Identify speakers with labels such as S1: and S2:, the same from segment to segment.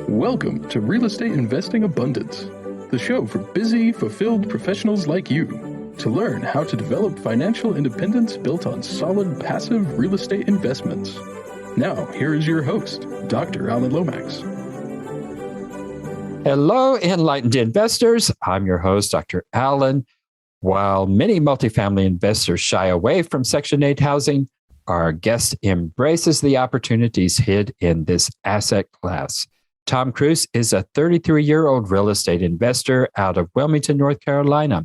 S1: Welcome to Real Estate Investing Abundance, the show for busy, fulfilled professionals like you to learn how to develop financial independence built on solid, passive real estate investments. Now, here is your host, Dr. Alan Lomax.
S2: Hello, enlightened investors. I'm your host, Dr. Alan. While many multifamily investors shy away from Section 8 housing, our guest embraces the opportunities hid in this asset class. Tom Cruz is a 33-year-old real estate investor out of Wilmington, North Carolina.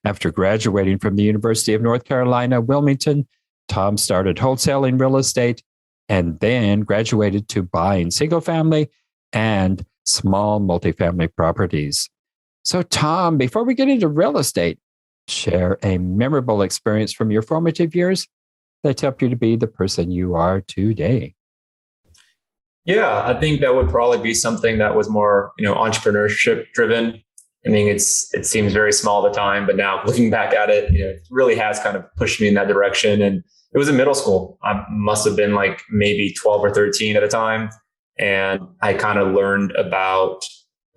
S2: After graduating from the University of North Carolina, Wilmington, Tom started wholesaling real estate and then graduated to buying single-family and small multifamily properties. So, Tom, before we get into real estate, share a memorable experience from your formative years that helped you to be the person you are today.
S3: Yeah, I think that would probably be something that was more, entrepreneurship driven. I mean, it seems very small at the time, but now looking back at it, it really has kind of pushed me in that direction. And it was in middle school. I must have been like maybe 12 or 13 at the time. And I kind of learned about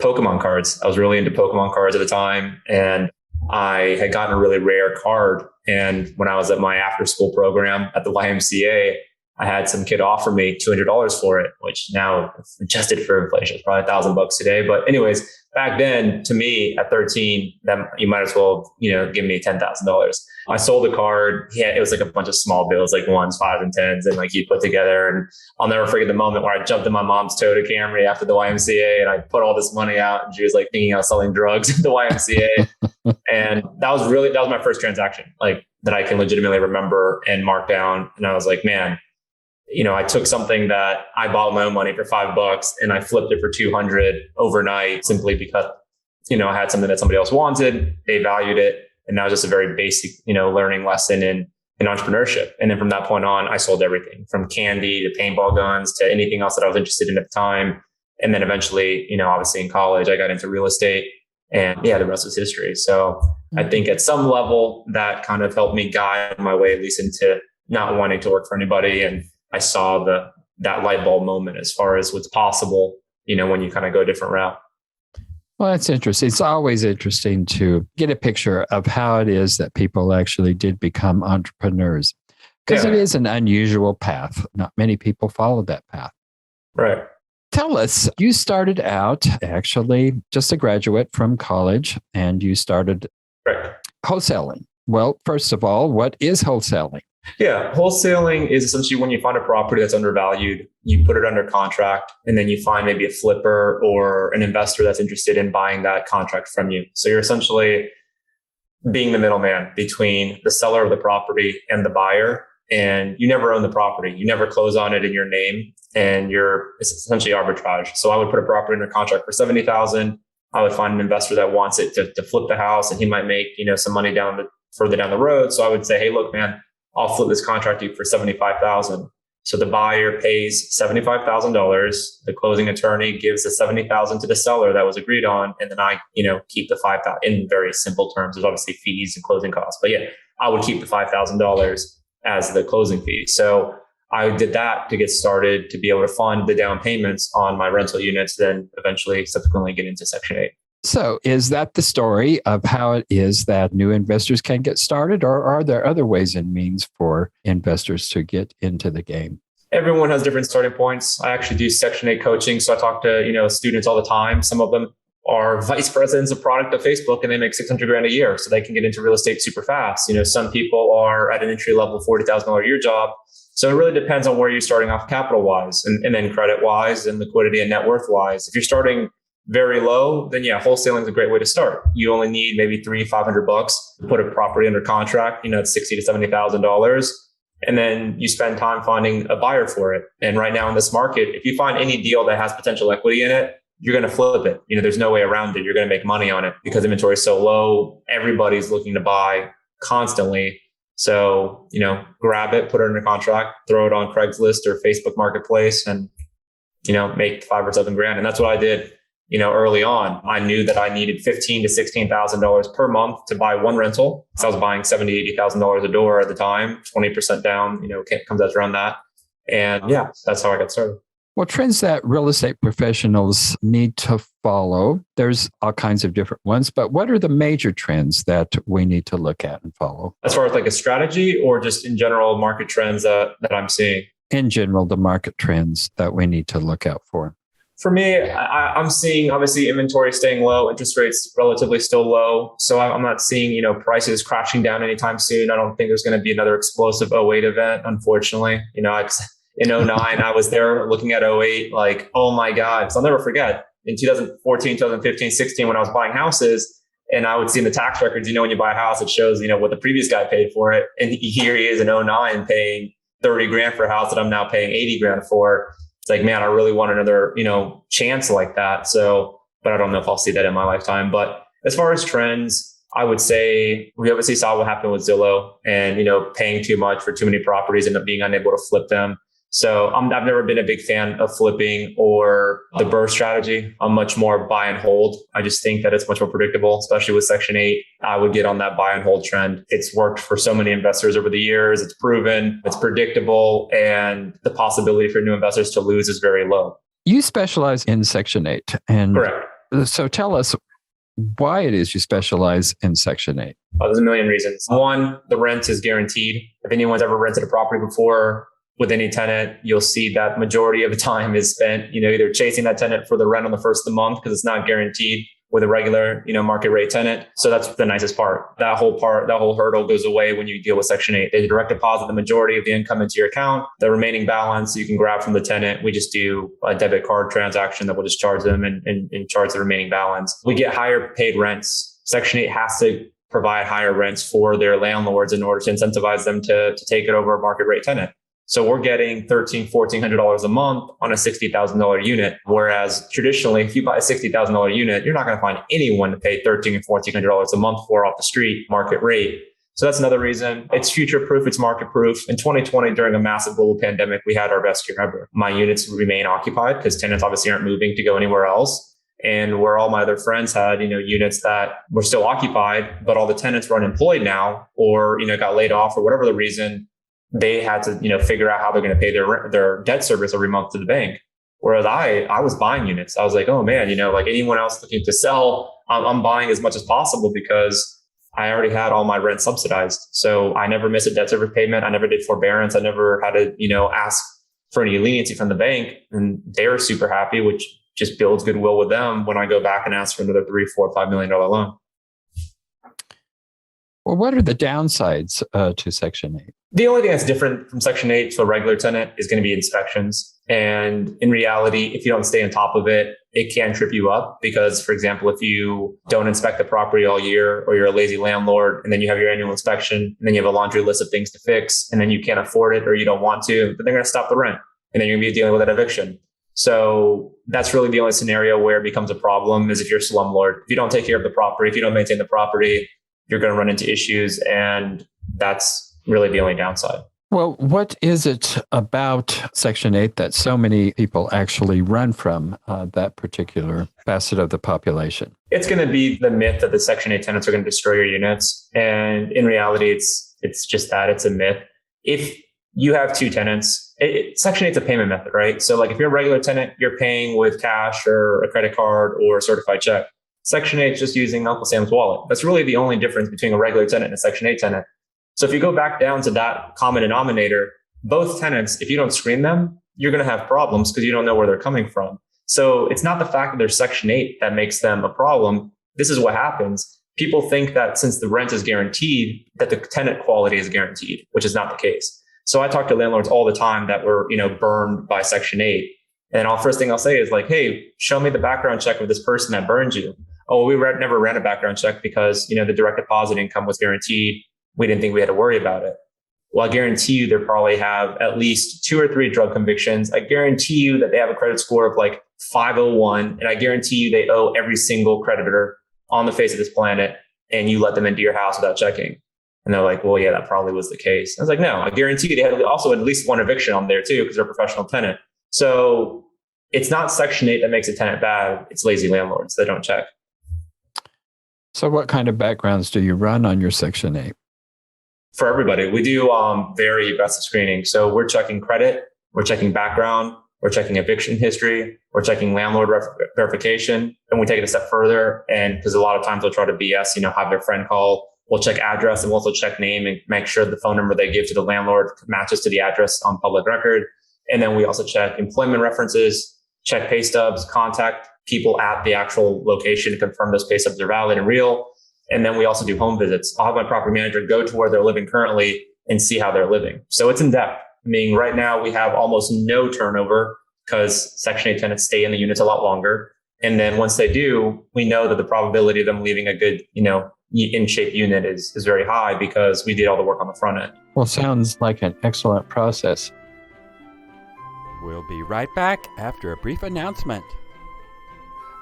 S3: Pokemon cards. I was really into Pokemon cards at the time. And I had gotten a really rare card. And when I was at my after school program at the YMCA, I had some kid offer me $200 for it, which now adjusted for inflation is probably $1,000 today. But anyways, back then to me at 13, that you might as well, give me $10,000. I sold the card. Yeah, it was like a bunch of small bills, like ones, fives, and tens, and like you put together. And I'll never forget the moment where I jumped in my mom's Toyota Camry after the YMCA and I put all this money out, and she was like thinking I was selling drugs at the YMCA. And that was my first transaction, like that I can legitimately remember and mark down. And I was like, man, I took something that I bought with my own money for $5 and I flipped it for 200 overnight simply because, I had something that somebody else wanted. They valued it. And that was just a very basic, learning lesson in entrepreneurship. And then from that point on, I sold everything from candy to paintball guns to anything else that I was interested in at the time. And then eventually, obviously in college, I got into real estate, and yeah, the rest was history. So I think at some level that kind of helped me guide my way, at least into not wanting to work for anybody. And I saw that light bulb moment as far as what's possible, when you kind of go a different route.
S2: Well, that's interesting. It's always interesting to get a picture of how it is that people actually did become entrepreneurs, because It is an unusual path. Not many people follow that path.
S3: Right.
S2: Tell us, you started out actually just a graduate from college and you started wholesaling. Well, first of all, what is wholesaling?
S3: Yeah, wholesaling is essentially when you find a property that's undervalued, you put it under contract, and then you find maybe a flipper or an investor that's interested in buying that contract from you. So you're essentially being the middleman between the seller of the property and the buyer, and you never own the property. You never close on it in your name, and it's essentially arbitrage. So I would put a property under contract for $70,000. I would find an investor that wants it to flip the house, and he might make some money further down the road. So I would say, hey, look, man, I'll flip this contract to you for $75,000. So the buyer pays $75,000. The closing attorney gives the $70,000 to the seller that was agreed on, and then I, keep the $5,000 in very simple terms. There's obviously fees and closing costs, but yeah, I would keep the $5,000 as the closing fee. So I did that to get started to be able to fund the down payments on my rental units, then eventually subsequently get into Section 8.
S2: So is that the story of how it is that new investors can get started, or are there other ways and means for investors to get into the game?
S3: Everyone has different starting points. I actually do Section 8 coaching. So I talk to, students all the time. Some of them are vice presidents of product of Facebook and they make $600,000 a year. So they can get into real estate super fast. Some people are at an entry level $40,000 a year job. So it really depends on where you're starting off capital wise and then credit wise and liquidity and net worth wise. If you're starting very low, then yeah, wholesaling is a great way to start. You only need maybe $300-500 to put a property under contract. It's $60,000 to $70,000, and then you spend time finding a buyer for it. And right now in this market, if you find any deal that has potential equity in it, you're going to flip it. There's no way around it. You're going to make money on it because inventory is so low. Everybody's looking to buy constantly. So grab it, put it under contract, throw it on Craigslist or Facebook Marketplace, and make $5,000 or $7,000. And that's what I did. Early on, I knew that I needed $15,000 to $16,000 per month to buy one rental. So I was buying $70,000, $80,000 a door at the time, 20% down, comes out around that. And yeah, that's how I got started.
S2: Well, trends that real estate professionals need to follow, there's all kinds of different ones, but what are the major trends that we need to look at and follow?
S3: As far as like a strategy or just in general market trends that I'm seeing?
S2: In general, the market trends that we need to look out for.
S3: For me, I'm seeing obviously inventory staying low, interest rates relatively still low. So I'm not seeing, prices crashing down anytime soon. I don't think there's going to be another explosive '08 event, unfortunately. In '09, I was there looking at '08, like, oh my God. So I'll never forget in 2014, 2015, 16, when I was buying houses and I would see in the tax records, when you buy a house, it shows, what the previous guy paid for it. And here he is in '09 paying 30 grand for a house that I'm now paying 80 grand for. It's like, man, I really want another, chance like that. So, but I don't know if I'll see that in my lifetime. But as far as trends, I would say we obviously saw what happened with Zillow and, paying too much for too many properties and being unable to flip them. So I've never been a big fan of flipping or the burst strategy. I'm much more buy and hold. I just think that it's much more predictable, especially with Section 8. I would get on that buy and hold trend. It's worked for so many investors over the years. It's proven, it's predictable, and the possibility for new investors to lose is very low.
S2: You specialize in Section 8. And
S3: correct.
S2: So tell us why it is you specialize in Section 8.
S3: There's a million reasons. One, the rent is guaranteed. If anyone's ever rented a property before, with any tenant, you'll see that majority of the time is spent, either chasing that tenant for the rent on the first of the month because it's not guaranteed with a regular, market rate tenant. So that's the nicest part. That whole hurdle goes away when you deal with Section 8. They direct deposit the majority of the income into your account. The remaining balance you can grab from the tenant. We just do a debit card transaction that will just charge them and charge the remaining balance. We get higher paid rents. Section 8 has to provide higher rents for their landlords in order to incentivize them to take it over a market rate tenant. So we're getting $1,300, $1,400 a month on a $60,000 unit. Whereas traditionally, if you buy a $60,000 unit, you're not going to find anyone to pay $1,300 and $1,400 a month for off the street market rate. So that's another reason. It's future proof. It's market proof. In 2020, during a massive global pandemic, we had our best year ever. My units remain occupied because tenants obviously aren't moving to go anywhere else. And where all my other friends had, units that were still occupied, but all the tenants were unemployed now or, got laid off for whatever the reason, they had to, figure out how they're going to pay their debt service every month to the bank. Whereas I was buying units. I was like, oh man, like anyone else looking to sell, I'm buying as much as possible because I already had all my rent subsidized. So I never missed a debt service payment. I never did forbearance. I never had to, ask for any leniency from the bank. And they're super happy, which just builds goodwill with them when I go back and ask for another $3, $4, $5 million loan.
S2: Well, what are the downsides to Section 8?
S3: The only thing that's different from Section 8 to a regular tenant is going to be inspections. And in reality, if you don't stay on top of it, it can trip you up because, for example, if you don't inspect the property all year or you're a lazy landlord and then you have your annual inspection and then you have a laundry list of things to fix and then you can't afford it or you don't want to, then they're going to stop the rent and then you're going to be dealing with an eviction. So that's really the only scenario where it becomes a problem is if you're a slumlord. If you don't take care of the property, if you don't maintain the property, you're going to run into issues. And that's really the only downside.
S2: Well, what is it about Section 8 that so many people actually run from that particular facet of the population? It's
S3: going to be the myth that the Section 8 tenants are going to destroy your units. And in reality, it's just that. It's a myth. If you have two tenants, Section 8 is a payment method, right? So like if you're a regular tenant, you're paying with cash or a credit card or a certified check. Section 8 is just using Uncle Sam's wallet. That's really the only difference between a regular tenant and a Section 8 tenant. So if you go back down to that common denominator, both tenants, if you don't screen them, you're going to have problems because you don't know where they're coming from. So it's not the fact that they're Section 8 that makes them a problem. This is what happens. People think that since the rent is guaranteed, that the tenant quality is guaranteed, which is not the case. So I talk to landlords all the time that were, burned by Section 8. And first thing I'll say is like, hey, show me the background check of this person that burned you. Oh, we never ran a background check because, the direct deposit income was guaranteed. We didn't think we had to worry about it. Well, I guarantee you they probably have at least 2 or 3 drug convictions. I guarantee you that they have a credit score of like 501. And I guarantee you they owe every single creditor on the face of this planet. And you let them into your house without checking. And they're like, well, yeah, that probably was the case. I was like, no, I guarantee you they had also at least 1 eviction on there too, because they're a professional tenant. So it's not Section 8 that makes a tenant bad. It's lazy landlords that don't check.
S2: So what kind of backgrounds do you run on your Section 8?
S3: For everybody, we do very aggressive screening. So we're checking credit, we're checking background, We're checking eviction history. We're checking landlord verification. And we take it a step further. And because a lot of times they'll try to BS, have their friend call. We'll check address and we'll also check name and make sure the phone number they give to the landlord matches to the address on public record. And then we also check employment references, check pay stubs, contact people at the actual location to confirm those pay stubs are valid and real. And then we also do home visits. I'll have my property manager go to where they're living currently and see how they're living. So it's in depth. I mean, right now we have almost no turnover because Section 8 tenants stay in the units a lot longer. And then once they do, we know that the probability of them leaving a good, in shape unit is very high because we did all the work on the front end.
S2: Well, sounds like an excellent process.
S4: We'll be right back after a brief announcement.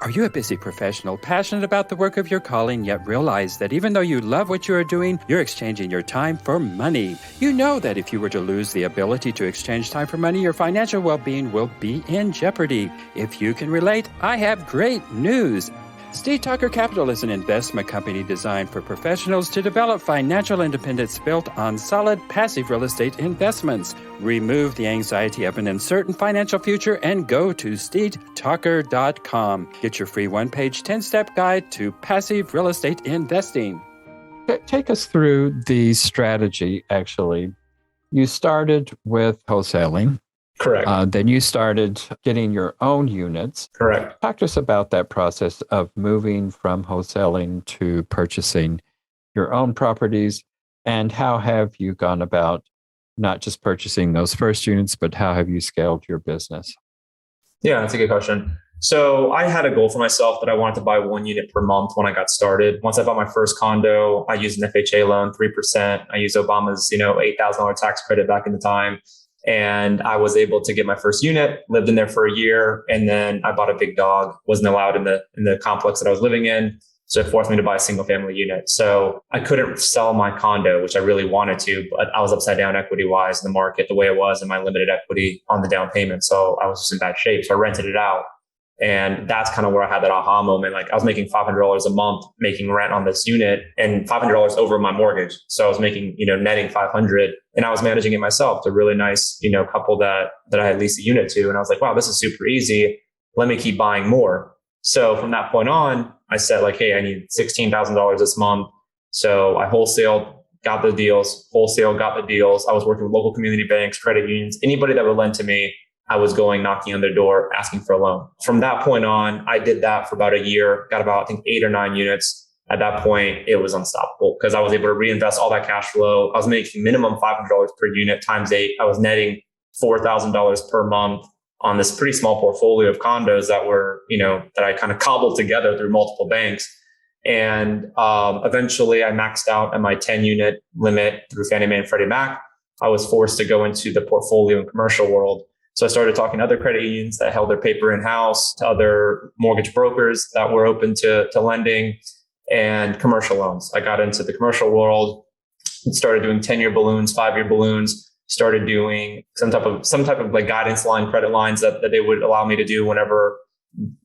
S5: Are you a busy professional, passionate about the work of your calling, yet realize that even though you love what you are doing, you're exchanging your time for money? You know that if you were to lose the ability to exchange time for money, your financial well-being will be in jeopardy. If you can relate, I have great news. Steed Tucker Capital is an investment company designed for professionals to develop financial independence built on solid passive real estate investments. Remove the anxiety of an uncertain financial future and go to steedtucker.com. Get your free one-page 10-step guide to passive real estate investing.
S2: Take us through the strategy, actually. You started with wholesaling.
S3: Correct.
S2: Then you started getting your own units.
S3: Correct.
S2: Talk to us about that process of moving from wholesaling to purchasing your own properties, and how have you gone about not just purchasing those first units, but how have you scaled your business?
S3: Yeah, that's a good question. So I had a goal for myself that I wanted to buy 1 unit per month when I got started. Once I bought my first condo, I used an FHA loan, 3%. I used Obama's, $8,000 tax credit back in the time. And I was able to get my first unit, lived in there for a year. And then I bought a big dog, wasn't allowed in the complex that I was living in. So it forced me to buy a single family unit. So I couldn't sell my condo, which I really wanted to, but I was upside down equity wise in the market, the way it was, and my limited equity on the down payment. So I was just in bad shape. So I rented it out. And that's kind of where I had that aha moment. Like I was making $500 a month, making rent on this unit and $500 over my mortgage. So I was making, netting 500, and I was managing it myself. It's a really nice, couple that I had leased a unit to. And I was like, wow, this is super easy. Let me keep buying more. So from that point on, I said like, hey, I need $16,000 this month. So I wholesaled, got the deals, got the deals. I was working with local community banks, credit unions, anybody that would lend to me. I was going knocking on their door, asking for a loan. From that point on, I did that for about a year, got about, 8 or 9 units. At that point, it was unstoppable because I was able to reinvest all that cash flow. I was making minimum $500 per unit times 8. I was netting $4,000 per month on this pretty small portfolio of condos that were, that I kind of cobbled together through multiple banks. And eventually I maxed out at my 10 unit limit through Fannie Mae and Freddie Mac. I was forced to go into the portfolio and commercial world. So I started talking to other credit unions that held their paper in-house, to other mortgage brokers that were open to lending, and commercial loans. I got into the commercial world and started doing 10-year balloons, 5-year balloons, started doing some type of like guidance line, credit lines that they would allow me to do whenever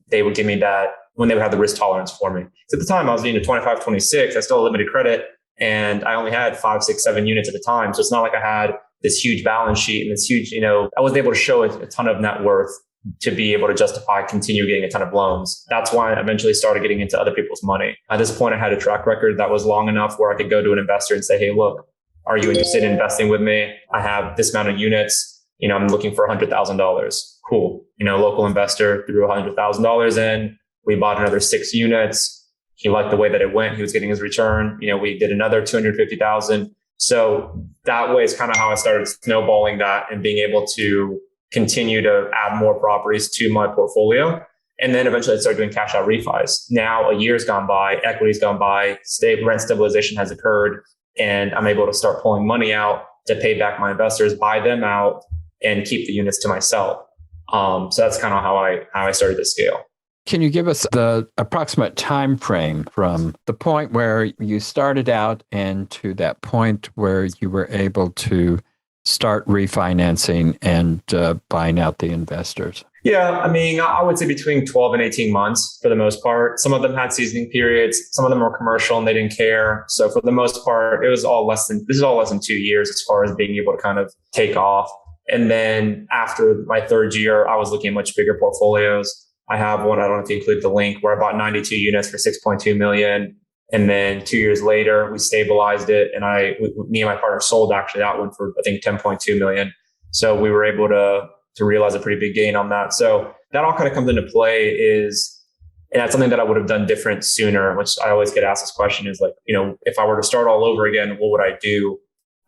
S3: they would give me that, when they would have the risk tolerance for me. So at the time I was 25, 26, I still had limited credit, and I only had 5, 6, 7 units at a time. So it's not like I had this huge balance sheet and this huge, I wasn't able to show a ton of net worth to be able to justify continue getting a ton of loans. That's why I eventually started getting into other people's money. At this point, I had a track record that was long enough where I could go to an investor and say, hey, look, are you interested in investing with me? I have this amount of units. I'm looking for $100,000. Cool. Local investor threw $100,000 in. We bought another 6 units. He liked the way that it went. He was getting his return. We did another $250,000. So that way is kind of how I started snowballing that and being able to continue to add more properties to my portfolio. And then eventually I started doing cash out refis. Now a year's gone by, equity's gone by, rent stabilization has occurred, and I'm able to start pulling money out to pay back my investors, buy them out, and keep the units to myself. So that's kind of how I started to scale.
S2: Can you give us the approximate time frame from the point where you started out and to that point where you were able to start refinancing and buying out the investors?
S3: Yeah, I would say between 12 and 18 months for the most part. Some of them had seasoning periods. Some of them were commercial and they didn't care. So for the most part, this is all less than 2 years as far as being able to kind of take off. And then after my third year, I was looking at much bigger portfolios. I have one, I don't know if you include the link, where I bought 92 units for 6.2 million. And then 2 years later, we stabilized it. And me and my partner sold actually that one for, I think, 10.2 million. So we were able to realize a pretty big gain on that. So that all kind of comes into play and that's something that I would have done different sooner, which I always get asked this question is like, if I were to start all over again, what would I do?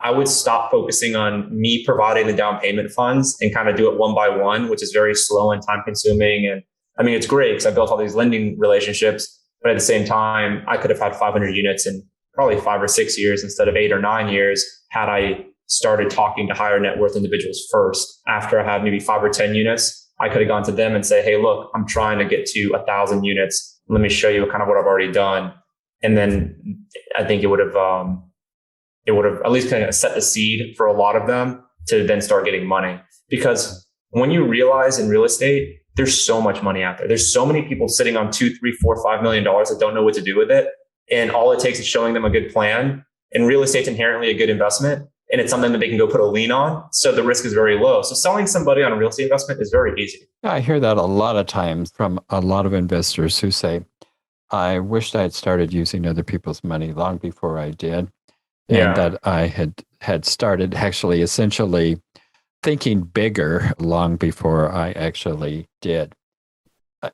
S3: I would stop focusing on me providing the down payment funds and kind of do it one by one, which is very slow and time consuming. And I mean, it's great because I built all these lending relationships, but at the same time, I could have had 500 units in probably 5 or 6 years instead of 8 or 9 years had I started talking to higher net worth individuals first. After I had maybe 5 or 10 units, I could have gone to them and say, hey, look, I'm trying to get to 1,000 units. Let me show you kind of what I've already done. And then I think it would have at least kind of set the seed for a lot of them to then start getting money. Because when you realize in real estate, there's so much money out there. There's so many people sitting on $2, $3, $4, $5 million that don't know what to do with it. And all it takes is showing them a good plan. And real estate's inherently a good investment. And it's something that they can go put a lien on. So the risk is very low. So selling somebody on a real estate investment is very easy.
S2: I hear that a lot of times from a lot of investors who say, I wished I had started using other people's money long before I did. And that I had started actually essentially thinking bigger long before I actually did.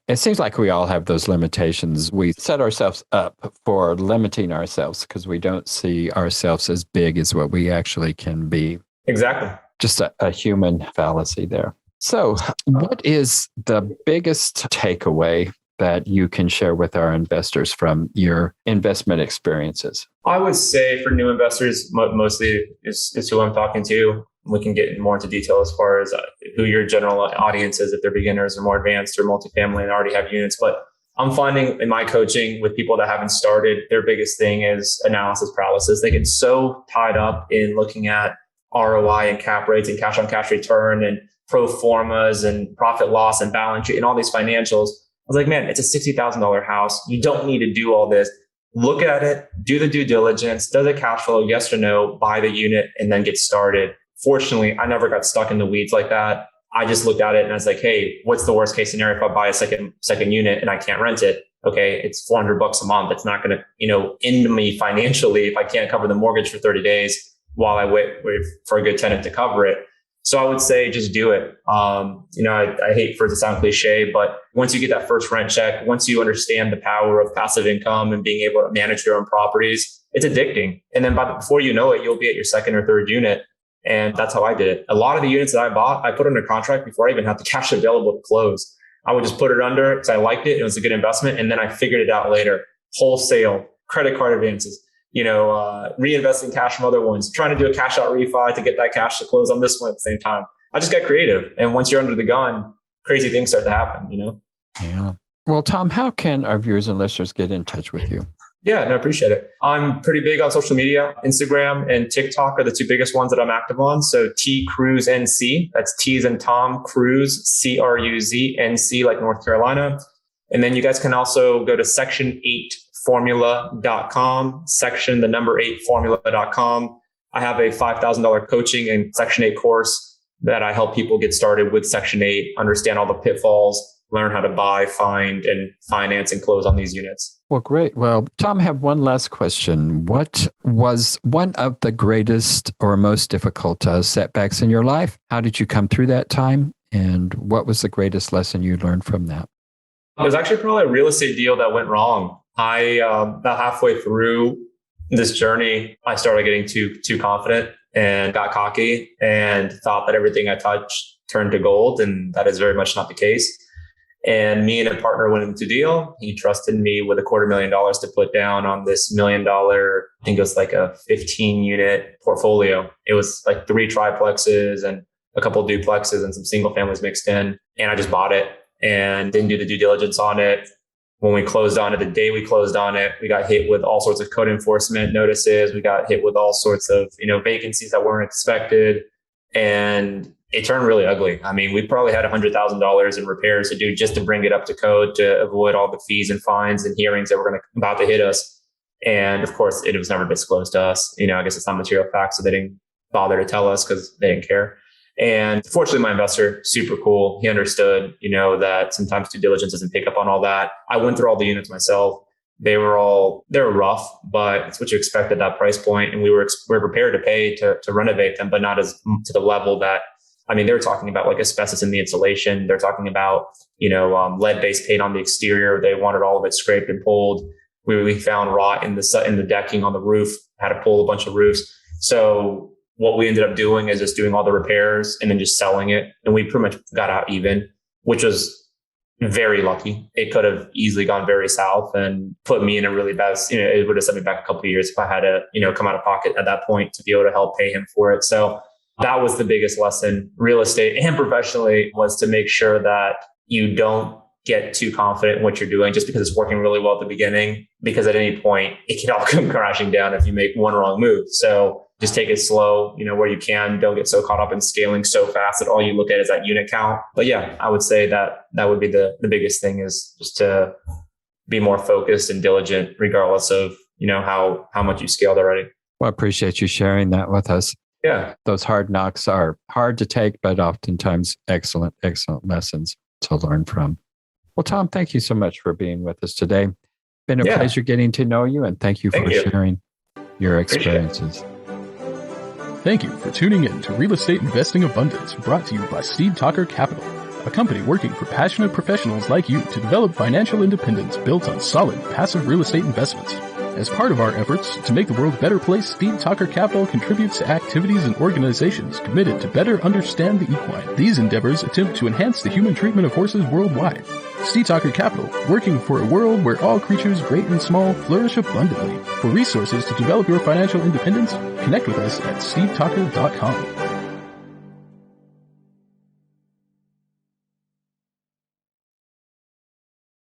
S2: It seems like we all have those limitations. We set ourselves up for limiting ourselves because we don't see ourselves as big as what we actually can be.
S3: Exactly.
S2: Just a human fallacy there. So what is the biggest takeaway that you can share with our investors from your investment experiences?
S3: I would say for new investors, mostly is who I'm talking to. We can get more into detail as far as who your general audience is, if they're beginners or more advanced or multifamily and already have units. But I'm finding in my coaching with people that haven't started, their biggest thing is analysis paralysis. They get so tied up in looking at ROI and cap rates and cash on cash return and pro formas and profit loss and balance sheet and all these financials. I was like, man, it's a $60,000 house. You don't need to do all this. Look at it, do the due diligence, does it cash flow, yes or no, buy the unit, and then get started. Fortunately, I never got stuck in the weeds like that. I just looked at it and I was like, hey, what's the worst case scenario if I buy a second unit and I can't rent it? Okay, it's $400 a month. It's not going to, end me financially if I can't cover the mortgage for 30 days while I wait for a good tenant to cover it. So I would say just do it. I hate for it to sound cliche, but once you get that first rent check, once you understand the power of passive income and being able to manage your own properties, it's addicting. And then before you know it, you'll be at your second or third unit. And that's how I did it. A lot of the units that I bought, I put under contract before I even had the cash available to close. I would just put it under because I liked it. It was a good investment. And then I figured it out later. Wholesale, credit card advances, reinvesting cash from other ones, trying to do a cash out refi to get that cash to close on this one at the same time. I just got creative. And once you're under the gun, crazy things start to happen,
S2: Yeah. Well, Tom, how can our viewers and listeners get in touch with you?
S3: Yeah, no, I appreciate it. I'm pretty big on social media. Instagram and TikTok are the two biggest ones that I'm active on. So T Cruz NC, that's T as in Tom, Cruz, CRUZ, NC, like North Carolina. And then you guys can also go to section8formula.com, the number 8formula.com. I have a $5,000 coaching and Section 8 course that I help people get started with Section 8, understand all the pitfalls, learn how to buy, find, and finance and close on these units.
S2: Well, great. Well, Tom, I have one last question. What was one of the greatest or most difficult setbacks in your life? How did you come through that time? And what was the greatest lesson you learned from that?
S3: It was actually probably a real estate deal that went wrong. I, about halfway through this journey, I started getting too confident and got cocky and thought that everything I touched turned to gold. And that is very much not the case. And me and a partner went into deal. He trusted me with $250,000 to put down on this $1 million, I think it was like a 15 unit portfolio. It was like 3 triplexes and a couple of duplexes and some single families mixed in. And I just bought it and didn't do the due diligence on it. When we closed on it, the day we closed on it, we got hit with all sorts of code enforcement notices. We got hit with all sorts of, vacancies that weren't expected. And it turned really ugly. I mean, we probably had $100,000 in repairs to do just to bring it up to code to avoid all the fees and fines and hearings that were about to hit us. And of course, it was never disclosed to us. I guess it's not material fact, so they didn't bother to tell us because they didn't care. And fortunately, my investor, super cool. He understood, that sometimes due diligence doesn't pick up on all that. I went through all the units myself. They were rough, but it's what you expect at that price point. And we were prepared to pay to renovate them, but not as to the level that, they were talking about like asbestos in the insulation. They're talking about, lead-based paint on the exterior. They wanted all of it scraped and pulled. We found rot in the decking on the roof, had to pull a bunch of roofs. So what we ended up doing is just doing all the repairs and then just selling it. And we pretty much got out even, which was very lucky. It could have easily gone very south and put me in a really bad, it would have set me back a couple of years if I had to, come out of pocket at that point to be able to help pay him for it. So that was the biggest lesson, real estate and professionally, was to make sure that you don't get too confident in what you're doing just because it's working really well at the beginning, because at any point it can all come crashing down if you make one wrong move. So just take it slow, where you can. Don't get so caught up in scaling so fast that all you look at is that unit count. But yeah, I would say that would be the biggest thing, is just to be more focused and diligent, regardless of, how much you scaled already.
S2: Well, I appreciate you sharing that with us.
S3: Yeah.
S2: Those hard knocks are hard to take, but oftentimes excellent lessons to learn from. Well, Tom, thank you so much for being with us today. Been a pleasure getting to know you, and thank you for sharing your experiences.
S1: Thank you for tuning in to Real Estate Investing Abundance, brought to you by Steve Talker Capital, a company working for passionate professionals like you to develop financial independence built on solid, passive real estate investments. As part of our efforts to make the world a better place, Steve Talker Capital contributes to activities and organizations committed to better understand the equine. These endeavors attempt to enhance the human treatment of horses worldwide. Steve Talker Capital, working for a world where all creatures, great and small, flourish abundantly. For resources to develop your financial independence, connect with us at stevetalker.com.